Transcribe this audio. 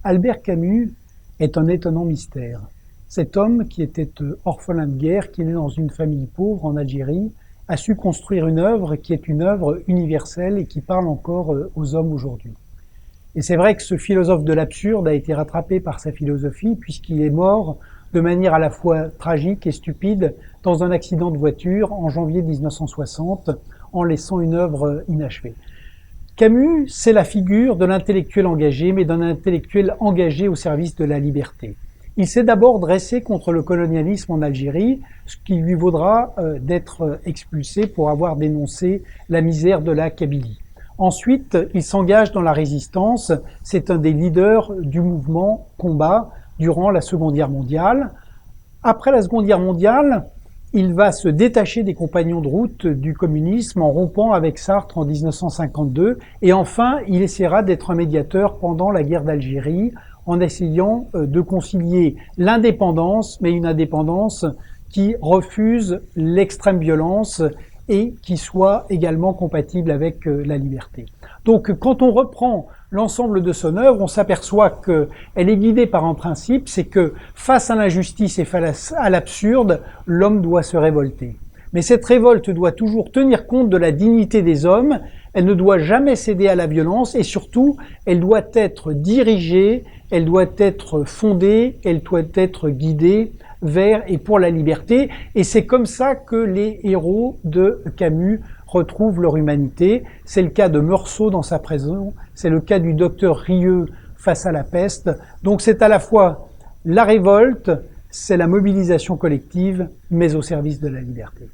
Albert Camus est un étonnant mystère. Cet homme qui était orphelin de guerre, qui est né dans une famille pauvre en Algérie, a su construire une œuvre qui est une œuvre universelle et qui parle encore aux hommes aujourd'hui. Et c'est vrai que ce philosophe de l'absurde a été rattrapé par sa philosophie puisqu'il est mort de manière à la fois tragique et stupide dans un accident de voiture en janvier 1960 en laissant une œuvre inachevée. Camus, c'est la figure de l'intellectuel engagé, mais d'un intellectuel engagé au service de la liberté. Il s'est d'abord dressé contre le colonialisme en Algérie, ce qui lui vaudra d'être expulsé pour avoir dénoncé la misère de la Kabylie. Ensuite, il s'engage dans la résistance. C'est un des leaders du mouvement combat durant la Seconde Guerre mondiale. Après la Seconde Guerre mondiale, il va se détacher des compagnons de route du communisme en rompant avec Sartre en 1952. Et enfin, il essaiera d'être un médiateur pendant la guerre d'Algérie en essayant de concilier l'indépendance, mais une indépendance qui refuse l'extrême violence et qui soit également compatible avec la liberté. Donc quand on reprend l'ensemble de son œuvre, on s'aperçoit qu'elle est guidée par un principe, c'est que face à l'injustice et face à l'absurde, l'homme doit se révolter. Mais cette révolte doit toujours tenir compte de la dignité des hommes, elle ne doit jamais céder à la violence et surtout, elle doit être dirigée, elle doit être fondée, elle doit être guidée vers et pour la liberté. Et c'est comme ça que les héros de Camus retrouvent leur humanité. C'est le cas de Meursault dans sa prison, c'est le cas du docteur Rieux face à la peste. Donc c'est à la fois la révolte, c'est la mobilisation collective, mais au service de la liberté.